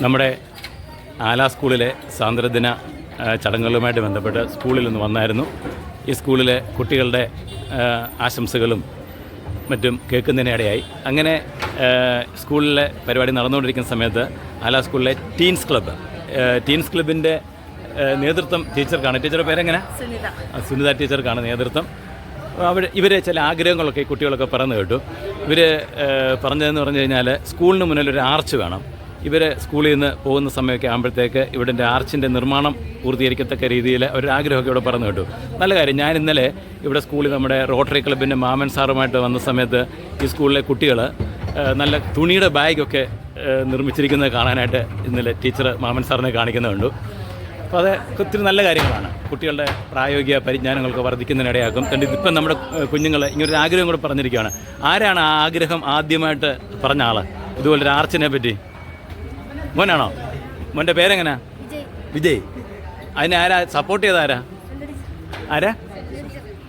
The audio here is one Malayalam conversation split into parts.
നമ്മുടെ ആല സ്കൂളിലെ സ്വാതന്ത്ര്യദിന ചടങ്ങുകളുമായിട്ട് ബന്ധപ്പെട്ട് സ്കൂളിൽ നിന്ന് വന്നായിരുന്നു. ഈ സ്കൂളിലെ കുട്ടികളുടെ ആശംസകളും മറ്റും കേൾക്കുന്നതിനിടയായി. അങ്ങനെ സ്കൂളിലെ പരിപാടി നടന്നുകൊണ്ടിരിക്കുന്ന സമയത്ത് ആല സ്കൂളിലെ ടീൻസ് ക്ലബിൻ്റെ നേതൃത്വം ടീച്ചർക്കാണ്. ടീച്ചറുടെ പേരെങ്ങനെ? സുനിത ടീച്ചർക്കാണ് നേതൃത്വം. ഇവർ ചില ആഗ്രഹങ്ങളൊക്കെ ഈ കുട്ടികളൊക്കെ പറഞ്ഞു കേട്ടു. ഇവർ പറഞ്ഞതെന്ന് പറഞ്ഞു കഴിഞ്ഞാൽ സ്കൂളിന് മുന്നിലൊരു ആർച്ച് വേണം. ഇവർ സ്കൂളിൽ നിന്ന് പോകുന്ന സമയമൊക്കെ ആകുമ്പോഴത്തേക്ക് ഇവിടെ ആർച്ചിൻ്റെ നിർമ്മാണം പൂർത്തീകരിക്കത്തക്ക രീതിയിൽ ഒരു ആഗ്രഹമൊക്കെ ഇവിടെ പറഞ്ഞു കേട്ടു. നല്ല കാര്യം. ഞാൻ ഇന്നലെ ഇവിടെ സ്കൂളിൽ നമ്മുടെ റോട്ടറി ക്ലബിൻ്റെ മാമൻ സാറുമായിട്ട് വന്ന സമയത്ത് ഈ സ്കൂളിലെ കുട്ടികൾ നല്ല തുണിയുടെ ബാഗൊക്കെ നിർമ്മിച്ചിരിക്കുന്നത് കാണാനായിട്ട് ഇന്നലെ ടീച്ചർ മാമൻ സാറിനെ കാണിക്കുന്നുണ്ട്. അപ്പോൾ അത് ഒത്തിരി നല്ല കാര്യങ്ങളാണ്. കുട്ടികളുടെ പ്രായോഗിക പരിജ്ഞാനങ്ങൾക്ക് വർദ്ധിക്കുന്നതിനിടയാക്കും. ഇപ്പം നമ്മുടെ കുഞ്ഞുങ്ങൾ ഇങ്ങനൊരു ആഗ്രഹം കൂടെ പറഞ്ഞിരിക്കുകയാണ്. ആരാണ് ആ ആഗ്രഹം ആദ്യമായിട്ട് പറഞ്ഞ ആൾ ഇതുപോലൊരു ആർച്ചിനെ പറ്റി? മോനാണോ? മോൻ്റെ പേരെങ്ങനാ? വിജയ്. അതിനെ ആരാ സപ്പോർട്ട് ചെയ്ത? ആരാ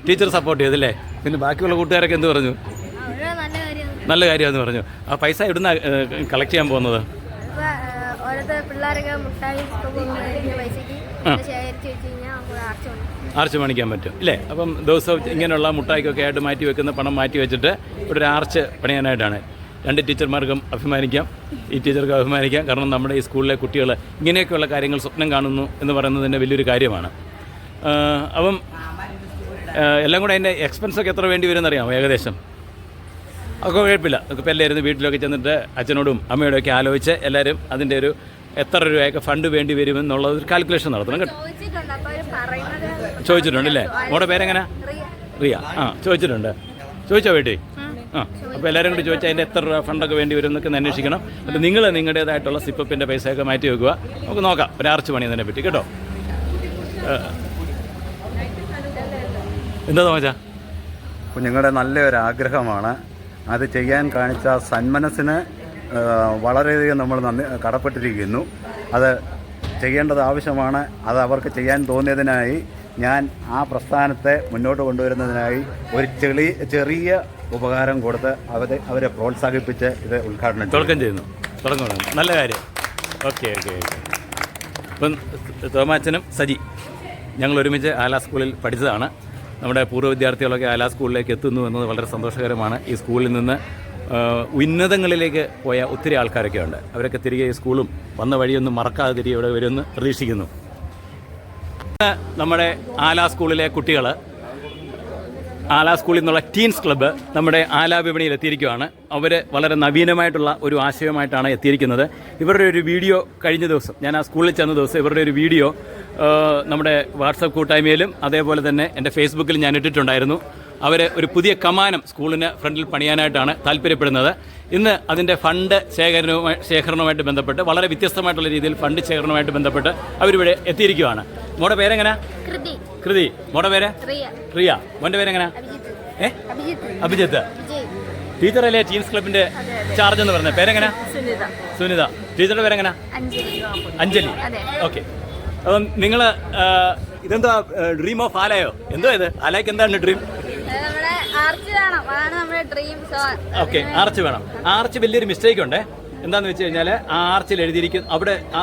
ടീച്ചർ സപ്പോർട്ട് ചെയ്തല്ലേ? പിന്നെ ബാക്കിയുള്ള കൂട്ടുകാരൊക്കെ എന്ത് പറഞ്ഞു? നല്ല കാര്യമെന്ന് പറഞ്ഞു. ആ പൈസ എവിടുന്ന കളക്ട് ചെയ്യാൻ പോകുന്നത്? ആർച്ച് പണിക്കാൻ പറ്റും ഇല്ലേ? അപ്പം ദിവസവും ഇങ്ങനെയുള്ള മുട്ടായിക്കൊക്കെ ആയിട്ട് മാറ്റി വെക്കുന്ന പണം മാറ്റി വെച്ചിട്ട് ഇവിടെ ഒരു ആർച്ച് പണിയാനായിട്ടാണ്. രണ്ട് ടീച്ചർമാർക്കും അഭിമാനിക്കാം, ഈ ടീച്ചർക്ക് അഭിമാനിക്കാം. കാരണം നമ്മുടെ ഈ സ്കൂളിലെ കുട്ടികൾ ഇങ്ങനെയൊക്കെയുള്ള കാര്യങ്ങൾ സ്വപ്നം കാണുന്നു എന്ന് പറയുന്നത് തന്നെ വലിയൊരു കാര്യമാണ്. അപ്പം എല്ലാം കൂടെ അതിൻ്റെ എക്സ്പെൻസൊക്കെ എത്ര വേണ്ടി വരുമെന്ന് അറിയാമോ? ഏകദേശം ഒക്കെ കുഴപ്പമില്ല. ഇപ്പോൾ എല്ലാവരും വീട്ടിലൊക്കെ ചെന്നിട്ട് അച്ഛനോടും അമ്മയോടും ഒക്കെ ആലോചിച്ച് എല്ലാവരും അതിൻ്റെ ഒരു എത്ര രൂപയൊക്കെ ഫണ്ട് വേണ്ടി വരുമെന്നുള്ളത് ഒരു കാൽക്കുലേഷൻ നടത്തണം കേട്ടോ. ചോദിച്ചിട്ടുണ്ടല്ലേ? മോടെ പേരെങ്ങനെ? റിയ. ചോദിച്ചിട്ടുണ്ട്. ചോദിച്ചോ വീട്ടിൽ? അപ്പോൾ എല്ലാവരും കൂടി ചോദിച്ചാൽ അതിൻ്റെ എത്ര രൂപ ഫണ്ടൊക്കെ വേണ്ടി വരും എന്നൊക്കെ അന്വേഷിക്കണം. അപ്പോൾ നിങ്ങൾ നിങ്ങളുടേതായിട്ടുള്ള സിപ്പപ്പിൻ്റെ പൈസയൊക്കെ മാറ്റി വെക്കുക. നമുക്ക് നോക്കാം ഒരു ആർച്ച് പണിയുന്നതിനെ പറ്റി കേട്ടോ. എന്താ തോമച്ചാ? കുഞ്ഞുങ്ങളുടെ നല്ലൊരു ആഗ്രഹമാണ്. അത് ചെയ്യാൻ കാണിച്ച സന്മനസ്സിന് വളരെയധികം നമ്മൾ കടപ്പെട്ടിരിക്കുന്നു. അത് ചെയ്യേണ്ടത് ആവശ്യമാണ്. അത് അവർക്ക് ചെയ്യാൻ തോന്നിയതിനായി ഞാൻ ആ പ്രസ്ഥാനത്തെ മുന്നോട്ട് കൊണ്ടുവരുന്നതിനായി ഒരു ചെറിയ ഉപകാരം കൊടുത്ത് അവരെ പ്രോത്സാഹിപ്പിച്ച് ഇത് ഉദ്ഘാടനം ചെയ്യുന്നു. നല്ല കാര്യം. ഓക്കെ. ഇപ്പം തോമാച്ചനും സജി ഞങ്ങൾ ഒരുമിച്ച് ആല സ്കൂളിൽ പഠിച്ചതാണ്. നമ്മുടെ പൂർവ്വ വിദ്യാർത്ഥികളൊക്കെ ആല സ്കൂളിലേക്ക് എത്തുന്നു എന്നത് വളരെ സന്തോഷകരമാണ്. ഈ സ്കൂളിൽ നിന്ന് ഉന്നതങ്ങളിലേക്ക് പോയ ഒത്തിരി ആൾക്കാരൊക്കെ ഉണ്ട്. അവരൊക്കെ തിരികെ ഈ സ്കൂളും വന്ന വഴിയൊന്നും മറക്കാതെ തിരികെ ഇവിടെ വരുമെന്ന് പ്രതീക്ഷിക്കുന്നു. നമ്മുടെ ആല സ്കൂളിലെ കുട്ടികൾ, ആല സ്കൂളിൽ നിന്നുള്ള ടീൻസ് ക്ലബ്ബ് നമ്മുടെ ആല വിപണിയിൽ എത്തിയിരിക്കുകയാണ്. അവർ വളരെ നവീനമായിട്ടുള്ള ഒരു ആശയമായിട്ടാണ് എത്തിയിരിക്കുന്നത്. ഇവരുടെ ഒരു വീഡിയോ കഴിഞ്ഞ ദിവസം ഞാൻ ആ സ്കൂളിൽ ചെന്ന ദിവസം ഇവരുടെ ഒരു വീഡിയോ നമ്മുടെ വാട്സപ്പ് കൂട്ടായ്മയിലും അതേപോലെ തന്നെ എൻ്റെ ഫേസ്ബുക്കിൽ ഞാൻ ഇട്ടിട്ടുണ്ടായിരുന്നു. അവർ ഒരു പുതിയ കമാനം സ്കൂളിന് ഫ്രണ്ടിൽ പണിയാനായിട്ടാണ് താല്പര്യപ്പെടുന്നത്. ഇന്ന് അതിൻ്റെ ഫണ്ട് ശേഖരണവുമായിട്ട് ബന്ധപ്പെട്ട് വളരെ വ്യത്യസ്തമായിട്ടുള്ള രീതിയിൽ ഫണ്ട് ശേഖരണവുമായിട്ട് ബന്ധപ്പെട്ട് അവരിവിടെ എത്തിയിരിക്കുകയാണ്. മോടെ പേരെങ്ങനെ? കൃതി. മോടെ പേര്? റിയ. മോൻ്റെ പേരെങ്ങനെ? അഭിജിത്ത്. ടീച്ചറല്ലേ ടീൻസ് ക്ലബിൻ്റെ ചാർജ് എന്ന് പറഞ്ഞത്? പേരെങ്ങനെ? സുനിത. ടീച്ചറുടെ പേരെങ്ങനെ? അഞ്ജലി. ഓക്കെ. അപ്പം നിങ്ങൾ ഇതെന്താ ഡ്രീം ഓഫ് ആലയോ? എന്തോ ഇത് ആലയ്ക്ക് എന്താണ് ഡ്രീം? ഓക്കെ, ആർച്ച് വേണം. ആർച്ച് വലിയൊരു മിസ്റ്റേക്ക് ഉണ്ട്. എന്താണെന്ന് വെച്ച് കഴിഞ്ഞാൽ ആ ആർച്ചിൽ എഴുതിയിരിക്കുന്ന അവിടെ ആ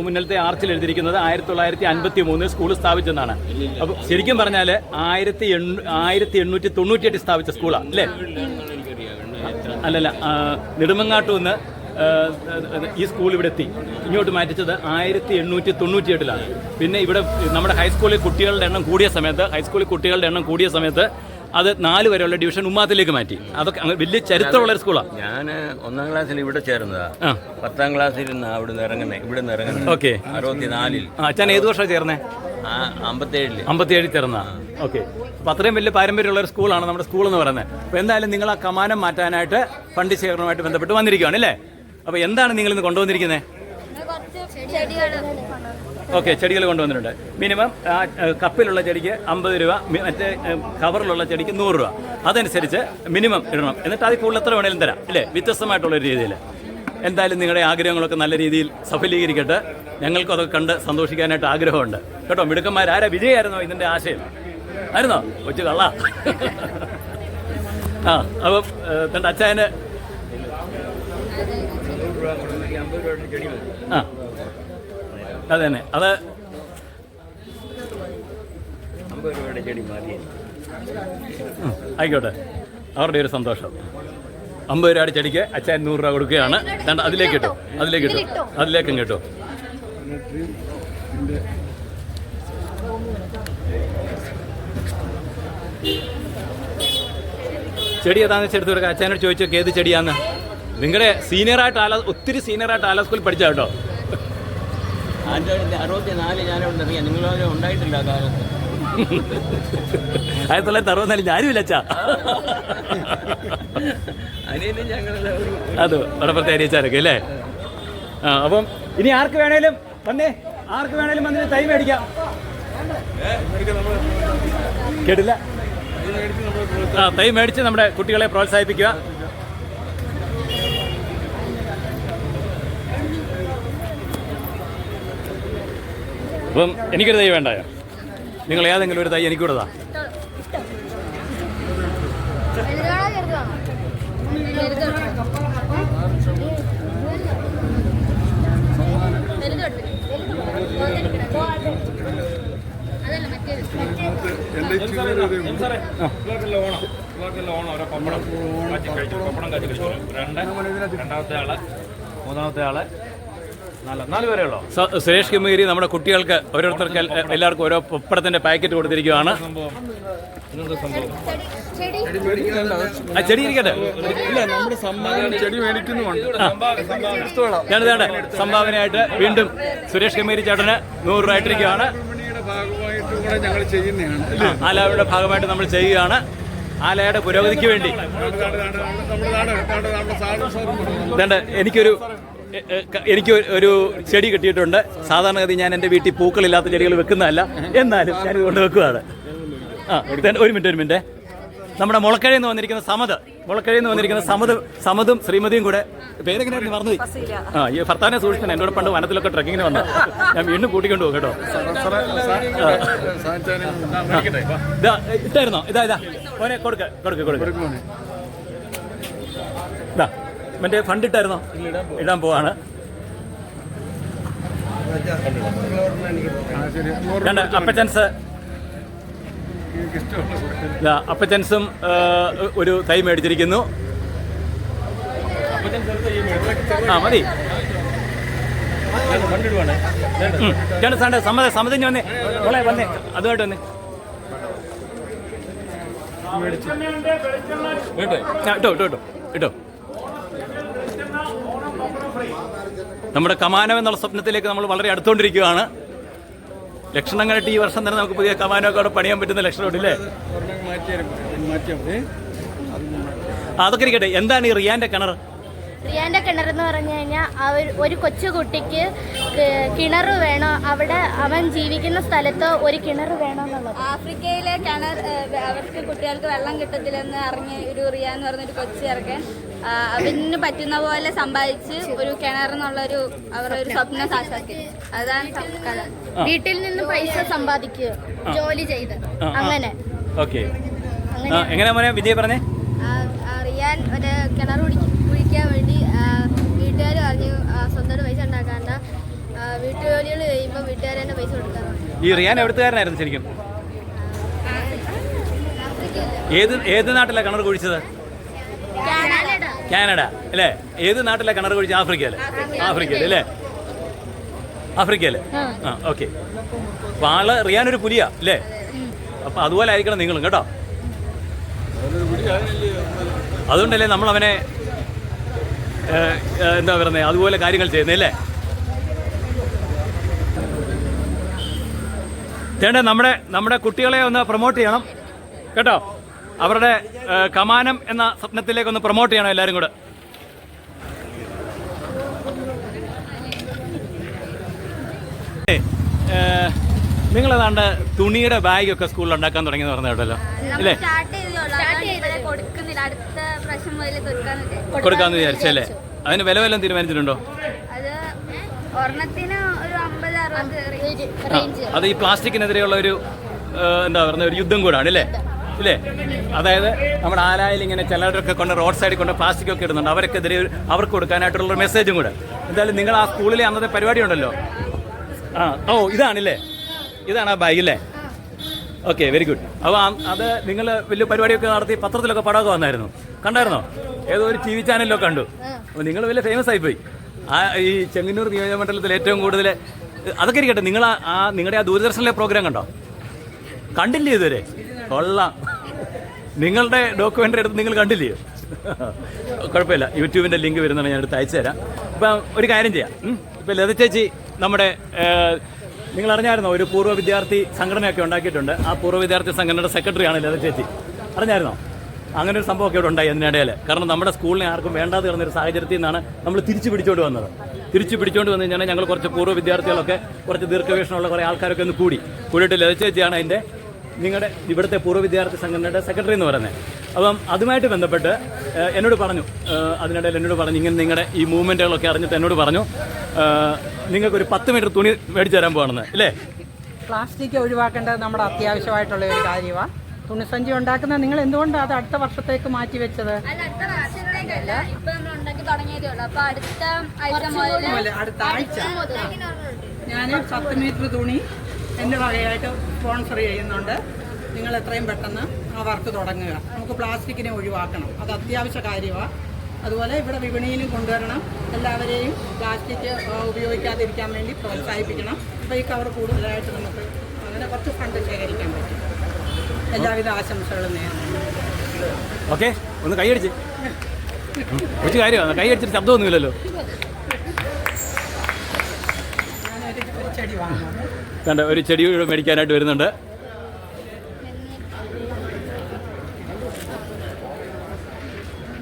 മുന്നിലത്തെ ആർച്ചിൽ എഴുതിയിരിക്കുന്നത് 1953 സ്കൂൾ സ്ഥാപിച്ചെന്നാണ്. അപ്പോൾ ശരിക്കും പറഞ്ഞാൽ 1898 സ്ഥാപിച്ച സ്കൂളാണ് അല്ലേ? അല്ലല്ല, നെടുമങ്ങാട്ടു നിന്ന് ഈ സ്കൂൾ ഇവിടെ എത്തി. ഇങ്ങോട്ട് മാറ്റിച്ചത് 1898 പിന്നെ ഇവിടെ നമ്മുടെ ഹൈസ്കൂളിൽ കുട്ടികളുടെ എണ്ണം കൂടിയ സമയത്ത് അത് 4 വരെയുള്ള ഡിവിഷൻ ഉമ്മാത്തിലേക്ക് മാറ്റി. അതൊക്കെ വലിയ ചരിത്രമുള്ള ഒരു സ്കൂളാണ്. ഞാൻ 1ാം ക്ലാസ്സിൽ ഇവിടെ ചേർന്നതാ. 10ാം ക്ലാസ്സിൽ ഇവിടെ ഇറങ്ങുന്നത്. ഓക്കെ. 64. അച്ഛൻ ഏത് വർഷം ചേർന്നേ? 57 ചേർന്ന. ഓക്കെ. അപ്പം അത്രയും വലിയ പാരമ്പര്യമുള്ള ഒരു സ്കൂളാണ് നമ്മുടെ സ്കൂൾ എന്ന് പറയുന്നത്. അപ്പോൾ എന്തായാലും നിങ്ങൾ ആ കമാനം മാറ്റാനായിട്ട് ഫണ്ട് ശേഖരണവുമായിട്ട് ബന്ധപ്പെട്ട് വന്നിരിക്കുകയാണ് അല്ലേ? അപ്പോൾ എന്താണ് നിങ്ങളിന്ന് കൊണ്ടുവന്നിരിക്കുന്നത്? ഓക്കെ, ചെടികൾ കൊണ്ടുവന്നിട്ടുണ്ട്. മിനിമം കപ്പിലുള്ള ചെടിക്ക് 50 രൂപ, മറ്റേ കവറിലുള്ള ചെടിക്ക് 100 രൂപ. അതനുസരിച്ച് മിനിമം ഇടണം. എന്നിട്ട് അതിൽ കൂടുതൽ എത്ര വേണേലും തരാം അല്ലേ? വ്യത്യസ്തമായിട്ടുള്ളൊരു രീതിയിൽ. എന്തായാലും നിങ്ങളുടെ ആഗ്രഹങ്ങളൊക്കെ നല്ല രീതിയിൽ സഫലീകരിക്കട്ടെ. ഞങ്ങൾക്കും അതൊക്കെ കണ്ട് സന്തോഷിക്കാനായിട്ട് ആഗ്രഹമുണ്ട് കേട്ടോ. മിടുക്കന്മാർ. ആരാ? വിജയായിരുന്നോ ഇതിൻ്റെ ആശയം? ആയിരുന്നോ? കൊച്ചു കള്ള. അപ്പം തൻ്റെ അച്ചായന് 50 രൂപ ആ അത് തന്നെ, അത് 50 രൂപയുടെ ചെടി മതി. ആയിക്കോട്ടെ, അവരുടെ ഒരു സന്തോഷം. 50 രൂപയുടെ ചെടിക്ക് അച്ഛൻ 100 രൂപ കൊടുക്കുകയാണ്. അതിലേക്ക് കിട്ടും, അതിലേക്കും കിട്ടും. ചെടി ഏതാണെന്ന് വെച്ച് എടുത്ത് കൊടുക്കുക. അച്ഛനോട് ചോദിച്ചൊക്കെ ഏത് ചെടിയാന്ന്. നിങ്ങളുടെ ഒത്തിരി സീനിയറായിട്ട് ആല സ്കൂളിൽ പഠിച്ച കേട്ടോ. 1964 ഞാനവിടെ ഇറങ്ങിയ, നിങ്ങളവിടെ ഉണ്ടായിട്ടില്ല ആ കാലത്ത്. 1964 ഞാനുമില്ല അച്ഛാ. അതിനും ഞങ്ങളെല്ലാം അത് വടപ്പുറത്തെ അരിയച്ചാരൊക്കെ അല്ലേ. ആ, അപ്പം ഇനി ആർക്ക് വേണേലും വന്നിട്ട് തൈ മേടിക്കാം. കേട്ടില്ല? ആ, തൈ മേടിച്ച് നമ്മുടെ കുട്ടികളെ പ്രോത്സാഹിപ്പിക്കുക. അപ്പം എനിക്കൊരു തൈ വേണ്ടായോ? നിങ്ങൾ ഏതെങ്കിലും ഒരു തൈ എനിക്കൂടെ താ. രണ്ടാമത്തെ ആള്, മൂന്നാമത്തെ ആള്, 4 പേരേ ഉള്ളൂ. സുരേഷ് കുമാരി നമ്മുടെ കുട്ടികൾക്ക് ഓരോരുത്തർക്ക് എല്ലാവർക്കും ഓരോ പപ്പടത്തിന്റെ പാക്കറ്റ് കൊടുത്തിരിക്കുകയാണ്. ആ ചെടി ഇരിക്കട്ടെ. ഞാനിതാണ്ട് സംഭാവനയായിട്ട് വീണ്ടും സുരേഷ് കുമാരി ചേട്ടന് 100 രൂപ ആയിട്ടിരിക്കുകയാണ്. ആലയുടെ ഭാഗമായിട്ട് നമ്മൾ ചെയ്യുകയാണ്. ആലയുടെ പുരോഗതിക്ക് വേണ്ടി എനിക്ക് ഒരു ചെടി കിട്ടിയിട്ടുണ്ട്. സാധാരണഗതി ഞാൻ എൻ്റെ വീട്ടിൽ പൂക്കളില്ലാത്ത ചെടികൾ വെക്കുന്നതല്ല, എന്നാലും ഞാനിത് കൊണ്ട് വെക്കുകയാണ്. ഒരു മിനിറ്റ്. നമ്മുടെ മുളക്കഴയിൽ നിന്ന് വന്നിരിക്കുന്ന സമതും ശ്രീമതിയും കൂടെ, പേരെങ്ങനെയായിരുന്നു മറന്നുപോയി. ഈ ഭർത്താവിനെ സൂക്ഷിക്കണം. എന്നോട് പണ്ട് വനത്തിലൊക്കെ ട്രക്കിങ്ങിന് വന്ന ഞാൻ വീണ്ടും കൂട്ടിക്കൊണ്ടു പോകും കേട്ടോ. ഇട്ടായിരുന്നോ? ഇതാ മോനെ കൊടുക്ക. ഇതാ മറ്റേ ഫണ്ട് ഇട്ടായിരുന്നോ? ഇടാൻ പോവാണ്. അപ്പച്ചൻസും ഒരു തൈ മേടിച്ചിരിക്കുന്നു. ആ മതി. സമ്മതിഞ്ഞ് വന്നേ, വന്നേ, അതുമായിട്ട് വന്നേ. ഇട്ടോ. നമ്മുടെ കമാനം എന്നുള്ള സ്വപ്നത്തിലേക്ക് നമ്മൾ വളരെ അടുത്തുകൊണ്ടിരിക്കുകയാണ്. ലക്ഷണം കണ്ടിട്ട് ഈ വർഷം തന്നെ നമുക്ക് പുതിയ കമാനമൊക്കെ അവിടെ പണിയാൻ പറ്റുന്ന ലക്ഷണമുണ്ട് അല്ലേ? അതൊക്കെ ഇരിക്കട്ടെ. എന്താണ് ഈ റിയാന്റെ കിണർ? റിയാന്റെ കിണർ എന്ന് പറഞ്ഞു കഴിഞ്ഞാൽ ഒരു കൊച്ചു കുട്ടിക്ക് കിണർ വേണോ, അവിടെ അവൻ ജീവിക്കുന്ന സ്ഥലത്ത് ഒരു കിണർ വേണമെന്നുള്ളത്. ആഫ്രിക്കയിലെ കിണർ അവർക്ക് കുട്ടികൾക്ക് വെള്ളം കിട്ടത്തില്ലെന്ന് അറിഞ്ഞ് ഒരു റിയ എന്ന് പറഞ്ഞൊരു കൊച്ചു ഇറക്കാൻ അവന് പറ്റുന്ന പോലെ സമ്പാദിച്ച് ഒരു കിണർ എന്നുള്ളൊരു അവരുടെ ഒരു സ്വപ്നം സാക്ഷാത്കരിച്ചു. അതാണ് കഥ. വീട്ടിൽ നിന്ന് പൈസ സമ്പാദിക്കുക, ജോലി ചെയ്ത് അങ്ങനെ. എങ്ങനെയാ മോനെ വിജയ് പറഞ്ഞേ? റിയാൻ ഒരു കിണർ കുഴിക്കാൻ വേണ്ടി വീട്ടുകാർ പറഞ്ഞു സ്വന്തമായിട്ട് പൈസ ഉണ്ടാക്കാണ്ട, വീട്ടുജോലികൾ കഴിയുമ്പോൾ വീട്ടുകാർ തന്നെ പൈസ കൊടുക്കാറുണ്ട്. ഈ റിയാൻ എവിടുത്തുകാരനായിരുന്നു ശരിക്കും? ഏത് നാട്ടിലാണ് കിണർ കുഴിച്ചത്? കാനഡ അല്ലേ? ഏത് നാട്ടിലാണ് കിണർ കുഴിച്ചത്? ആഫ്രിക്കയിൽ അല്ലേ? ആഫ്രിക്കയിൽ. ആ ഓക്കെ. അപ്പോൾ ആള് റിയാനൊരു പുലിയാ അല്ലേ? അപ്പം അതുപോലെ ആയിരിക്കണം നിങ്ങളും കേട്ടോ. അതുകൊണ്ടല്ലേ നമ്മൾ അവനെ എന്താ പറയുന്നത്, അതുപോലെ കാര്യങ്ങൾ ചെയ്യുന്നല്ലേ? ചേട്ടാ, നമ്മുടെ കുട്ടികളെ ഒന്ന് പ്രൊമോട്ട് ചെയ്യണം കേട്ടോ. അവരുടെ കമാനം എന്ന സ്വപ്നത്തിലേക്ക് ഒന്ന് പ്രൊമോട്ട് ചെയ്യണം എല്ലാവരും കൂടെ. നിങ്ങളേതാണ്ട് തുണിയുടെ ബാഗൊക്കെ സ്കൂളിൽ ഉണ്ടാക്കാൻ തുടങ്ങിയെന്ന് പറഞ്ഞ കേട്ടല്ലോ അല്ലേ? കൊടുക്കാന്ന് വിചാരിച്ചല്ലേ? അതിന് വില വല്ലതും തീരുമാനിച്ചിട്ടുണ്ടോ? അത് ഈ പ്ലാസ്റ്റിക്കിനെതിരെയുള്ള ഒരു എന്താ പറയുക ഒരു യുദ്ധം കൂടാണ് അല്ലേ? ഇല്ലേ? അതായത് നമ്മുടെ ആലായിൽ ഇങ്ങനെ ചിലരൊക്കെ കൊണ്ട് റോഡ് സൈഡിൽ കൊണ്ട് പ്ലാസ്റ്റിക് ഒക്കെ ഇടുന്നുണ്ട്. അവർക്കെതിരെ അവർക്ക് കൊടുക്കാനായിട്ടുള്ള മെസ്സേജും കൂടെ. എന്തായാലും നിങ്ങൾ ആ സ്കൂളിലെ അന്നത്തെ പരിപാടി ഉണ്ടല്ലോ. ഇതാണല്ലേ, ഇതാണ് ആ ബാഗില്ലേ? Okay, very good. അപ്പോൾ അത് നിങ്ങൾ വലിയ പരിപാടിയൊക്കെ നടത്തി പത്രത്തിലൊക്കെ പടമൊക്കെ വന്നായിരുന്നു, കണ്ടായിരുന്നോ? ഏതോ ഒരു TV ചാനലിലൊക്കെ കണ്ടു. അപ്പോൾ നിങ്ങൾ വലിയ ഫേമസ് ആയിപ്പോയി. ഈ ചെങ്ങന്നൂർ നിയോജകമണ്ഡലത്തിൽ ഏറ്റവും കൂടുതൽ അതൊക്കെ ഇരിക്കട്ടെ. നിങ്ങളുടെ ആ ദൂരദർശനിലെ പ്രോഗ്രാം കണ്ടോ? കണ്ടില്ലേ ഇതുവരെ? കൊള്ളാം. നിങ്ങളുടെ ഡോക്യുമെൻ്ററി എടുത്ത് നിങ്ങൾ കണ്ടില്ലയോ? കുഴപ്പമില്ല, യൂട്യൂബിൻ്റെ ലിങ്ക് വരുന്നുണ്ട്, ഞാൻ എടുത്ത് അയച്ചു തരാം. ഇപ്പം ഒരു കാര്യം ചെയ്യാം. ഇപ്പം ലത ചേച്ചി നമ്മുടെ നിങ്ങൾ അറിഞ്ഞായിരുന്നോ ഒരു പൂർവ്വ വിദ്യാർത്ഥി സംഘടനയൊക്കെ ഉണ്ടാക്കിയിട്ടുണ്ട്. ആ പൂർവ്വ വിദ്യാർത്ഥി സംഘടനയുടെ സെക്രട്ടറിയാണ് ലത ചേച്ചി. അറിഞ്ഞായിരുന്നോ? അങ്ങനെ ഒരു സംഭവമൊക്കെ ഇവിടെ ഉണ്ടായി അതിനിടയിൽ. കാരണം നമ്മുടെ സ്കൂളിനെ ആർക്കും വേണ്ടാതെ കിടന്നൊരു സാഹചര്യത്തിൽ നിന്നാണ് നമ്മൾ തിരിച്ചു പിടിച്ചുകൊണ്ട് വന്നത്. തിരിച്ചു പിടിച്ചുകൊണ്ട് വന്നു കഴിഞ്ഞാൽ ഞങ്ങൾ കുറച്ച് പൂർവ്വ വിദ്യാർത്ഥികളൊക്കെ കുറച്ച് ദീർഘവീക്ഷണമുള്ള കുറേ ആൾക്കാരൊക്കെ ഒന്ന് കൂടിയിട്ട് ലത ചേച്ചിയാണ് അതിൻ്റെ നിങ്ങളുടെ ഇവിടുത്തെ പൂർവ്വ വിദ്യാർത്ഥി സംഘടനയുടെ സെക്രട്ടറി എന്ന് പറയുന്നത്. അപ്പം അതുമായിട്ട് ബന്ധപ്പെട്ട് എന്നോട് പറഞ്ഞു, അതിനിടയിൽ എന്നോട് പറഞ്ഞു, ഇങ്ങനെ നിങ്ങളുടെ ഈ മൂവ്മെൻറ്റുകളൊക്കെ അറിഞ്ഞിട്ട് എന്നോട് പറഞ്ഞു നിങ്ങൾക്കൊരു 10 മീറ്റർ തുണി മേടിച്ചു തരാൻ പോകണമെന്ന്. ഇല്ലേ? പ്ലാസ്റ്റിക് ഒഴിവാക്കേണ്ടത് നമ്മുടെ അത്യാവശ്യമായിട്ടുള്ള ഒരു കാര്യമാണ്. തുണിസഞ്ചി ഉണ്ടാക്കുന്ന നിങ്ങൾ എന്തുകൊണ്ടാണ് അത് അടുത്ത വർഷത്തേക്ക് മാറ്റി വെച്ചത്? അടുത്ത ആഴ്ച ഞാൻ 10 മീറ്റർ തുണി എൻ്റെ വകയായിട്ട് സ്പോൺസർ ചെയ്യുന്നുണ്ട്. നിങ്ങൾ എത്രയും പെട്ടെന്ന് ആ വർക്ക് തുടങ്ങുക. നമുക്ക് പ്ലാസ്റ്റിക്കിനെ ഒഴിവാക്കണം, അത് അത്യാവശ്യ കാര്യമാണ്. അതുപോലെ ഇവിടെ വിപണിയിലും കൊണ്ടുവരണം. എല്ലാവരെയും പ്ലാസ്റ്റിക് ഉപയോഗിക്കാതിരിക്കാൻ വേണ്ടി പ്രോത്സാഹിപ്പിക്കണം. അപ്പോൾ ഈ കവർ കൂടുതലായിട്ട് നമുക്ക് അങ്ങനെ കുറച്ച് ഫണ്ട് ശേഖരിക്കാൻ പറ്റും. എല്ലാവിധ ആശംസകളും നേരുന്നു. ഓക്കെ, ഒന്ന് കൈയടിച്ച്. ഒരു കാര്യമാണ്, കൈയടിച്ചിട്ട് ശബ്ദമൊന്നുമില്ലല്ലോ. ഞാനൊരു ചെടി വാങ്ങുന്നു. കണ്ട, ഒരു ചെടി മേടിക്കാനായിട്ട് വരുന്നുണ്ട്.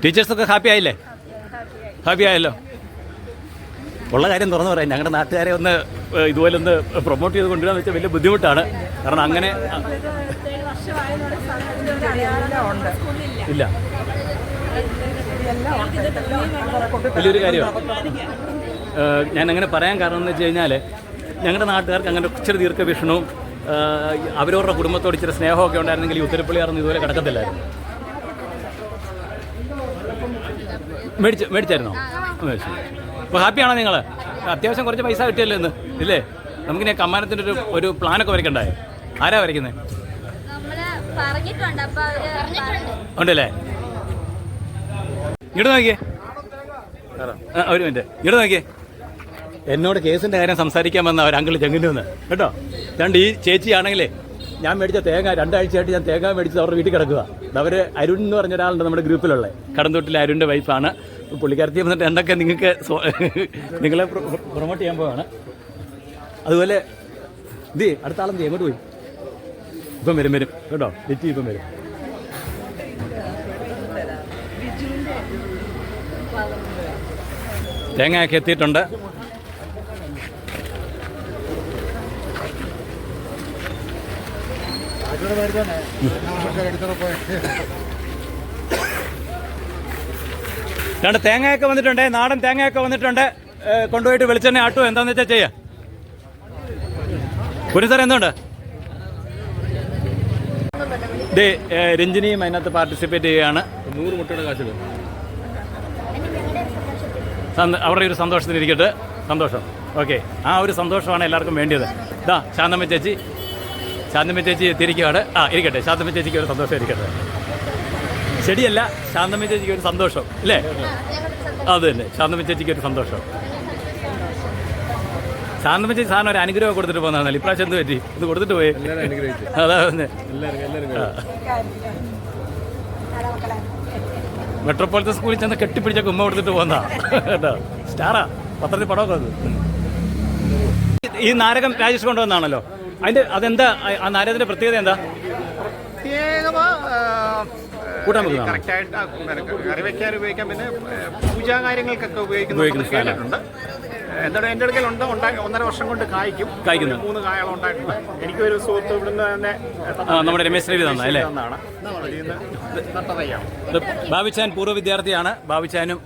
ടീച്ചേഴ്സൊക്കെ ഹാപ്പി ആയില്ലേ? ഹാപ്പി ആയല്ലോ. ഉള്ള കാര്യം തുറന്നു പറയാം, ഞങ്ങളുടെ നാട്ടുകാരെ ഒന്ന് ഇതുപോലെ ഒന്ന് പ്രൊമോട്ട് ചെയ്ത് കൊണ്ടുവരാന്ന് വെച്ചാൽ വലിയ ബുദ്ധിമുട്ടാണ്. കാരണം അങ്ങനെ ഇല്ല, വലിയൊരു കാര്യമാണ്. ഞാൻ അങ്ങനെ പറയാൻ കാരണം എന്ന് വെച്ച് കഴിഞ്ഞാൽ ഞങ്ങളുടെ നാട്ടുകാർക്ക് അങ്ങനെ ഇച്ചിരി ദീർഘവീക്ഷണവും അവരവരുടെ കുടുംബത്തോട് ഇച്ചിരി സ്നേഹമൊക്കെ ഉണ്ടായിരുന്നെങ്കിൽ ഈ ഉത്തരപ്പള്ളിയാറൊന്നും ഇതുപോലെ കിടക്കത്തില്ലായിരുന്നു. മേടിച്ചായിരുന്നോ? മേടിച്ചു. അപ്പോൾ ഹാപ്പിയാണോ നിങ്ങൾ? അത്യാവശ്യം കുറച്ച് പൈസ കിട്ടിയല്ലോ ഇന്ന്, ഇല്ലേ? നമുക്കിനി കമ്മാനത്തിൻ്റെ ഒരു പ്ലാനൊക്കെ വരയ്ക്കണ്ടായോ? ആരാ വരയ്ക്കുന്നത്? ഉണ്ടല്ലേ? ഇങ്ങോട്ട് നോക്കിയേ, ഒരു മിനിറ്റ് ഇങ്ങോട്ട് നോക്കിയേ. എന്നോട് കേസിൻ്റെ കാര്യം സംസാരിക്കാൻ വന്ന ഒരു അങ്കിൾ ചെങ്ങന്നൂന്ന് കേട്ടോ. ഈ ചേച്ചിയാണെങ്കിലേ ഞാൻ മേടിച്ച തേങ്ങ 2 ആഴ്ചയായിട്ട് ഞാൻ തേങ്ങ മേടിച്ചത് അവരുടെ വീട്ടിൽ കിടക്കുക. അവർ അരുൺ എന്ന് പറഞ്ഞ ഒരാളുണ്ട് നമ്മുടെ ഗ്രൂപ്പിലുള്ള, കടന്തോട്ടിലെ അരുണിൻ്റെ വൈഫാണ്. പുള്ളിക്കാരത്തി വന്നിട്ട് എന്തൊക്കെ നിങ്ങളെ പ്രൊമോട്ട് ചെയ്യാൻ പോവാണ്. അതുപോലെ ഇത് അടുത്ത ആളെന്ത് ചെയ്യും? എങ്ങോട്ട് പോയി? ഇപ്പം വരും കേട്ടോ. ലിറ്റി ഇപ്പം വരും. തേങ്ങയൊക്കെ എത്തിയിട്ടുണ്ട്. രണ്ട് തേങ്ങയൊക്കെ വന്നിട്ടുണ്ട്, നാടൻ തേങ്ങയൊക്കെ വന്നിട്ടുണ്ട്. കൊണ്ടുപോയിട്ട് വെളിച്ചെണ്ണ ആട്ടുമോ എന്താണെന്ന് വെച്ചാൽ ചെയ്യാം. ഒരു സാർ എന്തുണ്ട്? ഇതേ രഞ്ജിനിയും അതിനകത്ത് പാർട്ടിസിപ്പേറ്റ് ചെയ്യുകയാണ്. 100 മുട്ടയുടെ കാശ് അവരുടെ ഒരു സന്തോഷത്തിനിരിക്കട്ടെ. സന്തോഷം. ഓക്കെ, ആ ഒരു സന്തോഷമാണ് എല്ലാവർക്കും വേണ്ടിയത്. ഇതാ ശാന്തമ്മ ചേച്ചി തിരിക്കുകയാണ്. ഇരിക്കട്ടെ, ശാന്തമ്മ ചേച്ചിക്ക് ഒരു സന്തോഷം ഇരിക്കട്ടെ. ശരിയല്ല, ശാന്തമ്മ ചേച്ചിക്ക് ഒരു സന്തോഷം ഇല്ലേ? അത് തന്നെ, ശാന്തമ്മ ചേച്ചിക്ക് ഒരു സന്തോഷം. ശാന്തമ്മ ചേച്ചി സാറിന് ഒരു അനുഗ്രഹം കൊടുത്തിട്ട് പോകുന്നതാണല്ലോ. ഇപ്രാവശ്യം എന്ത് പറ്റി? ഇത് കൊടുത്തിട്ട് പോയി. അതാ മെട്രോപോളിറ്റൻ സ്കൂളിൽ ചെന്ന് കെട്ടിപ്പിടിച്ചൊക്കെ ഉമ്മ കൊടുത്തിട്ട് പോകുന്നതാ കേട്ടോ. സ്റ്റാറാ, പത്രത്തിൽ പടമൊക്കെ അത്. ഈ നാരകം രാജേഷ് കൊണ്ടുവന്നാണല്ലോ. അതെന്താ ആ നാരകത്തിന്റെ പ്രത്യേകത എന്താ? കൂട്ടാൻ കറി വെക്കാൻ ഉപയോഗിക്കാം, പിന്നെ പൂജാ കാര്യങ്ങൾക്കൊക്കെ ഉപയോഗിക്കുന്നുണ്ട്. എന്താണ് എൻ്റെ അടുക്കലുണ്ട്. 1.5 വർഷം കൊണ്ട് കായ്ക്കുന്നു. 3 കായകളും ഉണ്ടായിട്ടുണ്ട്. എനിക്കൊരു സുഹൃത്ത് ഇവിടുന്ന് തന്നെ നമ്മുടെ രമേശ് രവി തന്നല്ലേ? ബാബിച്ചാൻ പൂർവ്വ വിദ്യാർത്ഥിയാണ്. ബാബിച്ചാനും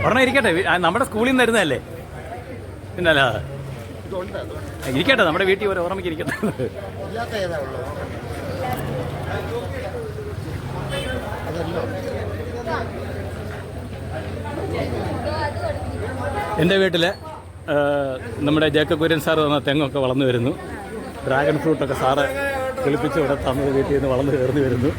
ഒരെണ്ണം ഇരിക്കട്ടെ, നമ്മുടെ സ്കൂളിൽ നിന്ന് തരുന്നതല്ലേ? പിന്നെ അല്ലാതെ ഇരിക്കട്ടെ, നമ്മുടെ വീട്ടിൽ ഒരു ഓർമ്മയ്ക്ക് ഇരിക്കട്ടെ. എൻ്റെ വീട്ടിൽ നമ്മുടെ ജേക്കബ് കുര്യൻ സാറ് തന്ന തെങ്ങൊക്കെ വളർന്നു വരുന്നു. ഡ്രാഗൺ ഫ്രൂട്ടൊക്കെ സാറ് കിളിപ്പിച്ച് ഇവിടെ തന്നത് വീട്ടിൽ നിന്ന് വളർന്നു കയറുന്നു വരുന്നു.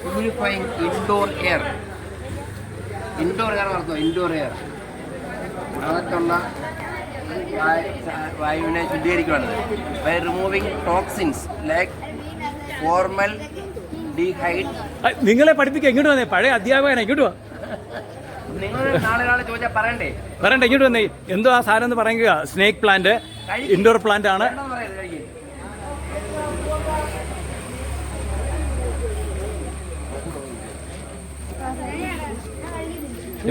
പ്യൂരിഫൈങ് ഇൻഡോർ എയർ നടത്തുക. ഇൻഡോർ എയർ അകത്തുള്ള വായുവിനെ ശുദ്ധീകരിക്കുകയാണത്. By removing toxins like formaldehyde. നിങ്ങളെ പഠിപ്പിക്കുക, ഇങ്ങോട്ട് വന്നേ. പഴയ അധ്യാപകനാണ്, ഇങ്ങോട്ട് വാ. നിങ്ങൾ നാളെ ചോദിച്ചാൽ പറയണ്ടേ? ഇങ്ങോട്ട് വന്നേ. എന്തോ ആ സാധനം എന്ന് പറയുക. സ്നേക്ക് പ്ലാന്റ്, ഇൻഡോർ പ്ലാന്റ് ആണ്.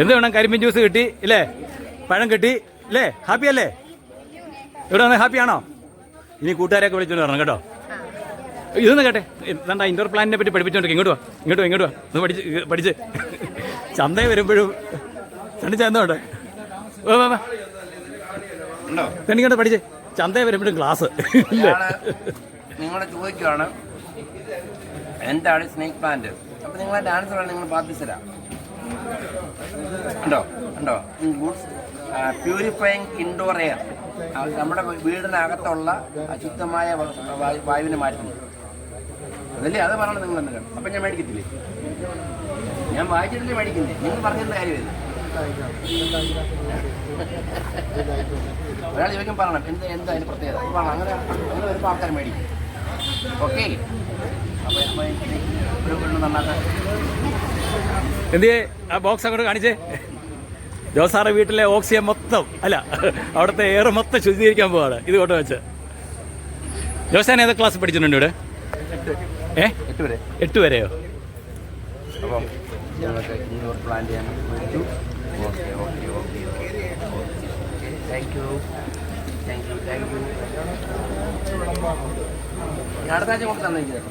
എന്ത് വേണം? കരിമ്പിൻ ജ്യൂസ് കിട്ടി ഇല്ലേ, പഴം കിട്ടി ഇല്ലേ, ഹാപ്പി അല്ലേ? ഇവിടെ വന്ന് ഹാപ്പി ആണോ? ഇനി കൂട്ടുകാരെയൊക്കെ വിളിച്ചോണ്ട് വരണം കേട്ടോ. ഇതൊന്നും കേട്ടെ, എന്താ ഇൻഡോർ പ്ലാന്റിനെ പറ്റി പഠിപ്പിച്ചോണ്ട് ഇങ്ങോട്ട് വാ. ഒന്ന് പഠിച്ച് ചന്തയിൽ വരുമ്പോഴും ചന്തോണ്ട് തന്നിങ്ങോട്ട് പഠിച്ച് ചന്തയിൽ വരുമ്പോഴും ക്ലാസ് ഇല്ലേ? നിങ്ങളെ ചോദിക്കുകയാണ് എന്താണ് സ്നേക്ക് പ്ലാന്റ്. അപ്പം നിങ്ങളെ ഡാൻസറാണ്, നിങ്ങൾ ബാധ്യസ്ഥരാ. ഉണ്ടോ ഗുഡ്സ് പ്യൂരിഫൈങ് ഇൻഡോർ എയർ. നമ്മുടെ വീടിനകത്തുള്ള അശുദ്ധമായ വായുവിനെ മാറ്റുന്നു. അതല്ലേ, അത് പറയണം നിങ്ങൾ എന്തെങ്കിലും. അപ്പം ഞാൻ മേടിക്കത്തില്ലേ? ഞാൻ വായിച്ചിട്ടില്ലേ മേടിക്കുന്നേ? നിങ്ങൾ പറഞ്ഞിരുന്ന കാര്യമില്ല. ഒരാൾ ചോദിക്കാൻ പറയണം എന്താ അതിന് പ്രത്യേകത. അങ്ങനെ വരുമ്പോൾ ആൾക്കാർ മേടിക്കും. ഓക്കെ, അപ്പോൾ ഒരു നന്നാക്കാൻ എന്തിയെ ആ ബോക്സ് അങ്ങോട്ട് കാണിച്ചേ. ജോസാറെ വീട്ടിലെ ഓക്സിജൻ മൊത്തം അവിടുത്തെ എയർ മൊത്തം ശുദ്ധീകരിക്കാൻ പോവാണ് ഇത് കൊണ്ട് വെച്ച്. ജോസാൻ ഏത് ക്ലാസ് പഠിച്ചിട്ടുണ്ട് ഇവിടെ? 8 വരെയോ? അപ്പം ഞങ്ങൾക്ക് ഇൻഡോർ പ്ലാൻ ചെയ്യാൻ പറ്റും. Okay thank you. ഞാൻ അടുത്ത ആഴ്ച കൊണ്ട് തന്നേക്കാം.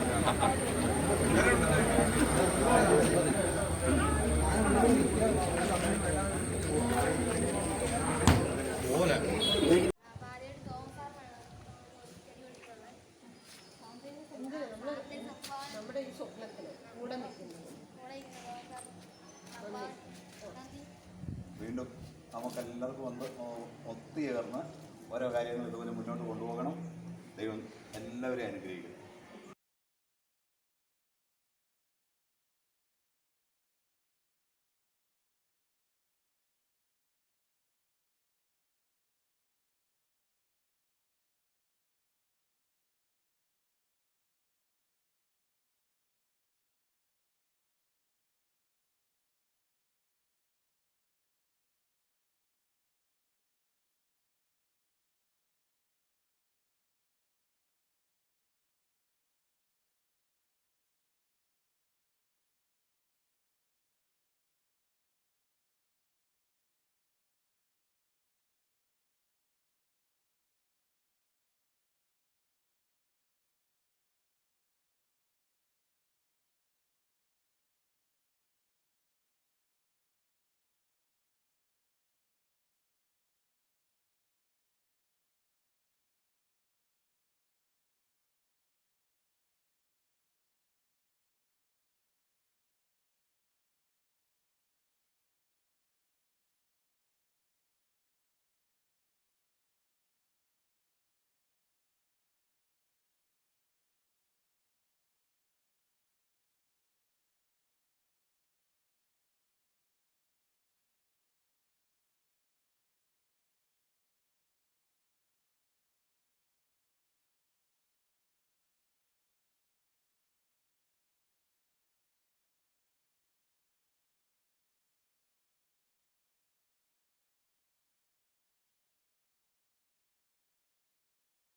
വീണ്ടും നമുക്കെല്ലാവർക്കും വന്ന് ഒത്തുചേർന്ന് ഓരോ കാര്യങ്ങൾ ഇതുപോലെ മുന്നോട്ട് കൊണ്ടുപോകണം. ദൈവം എല്ലാവരെയും അനുഗ്രഹിക്കും.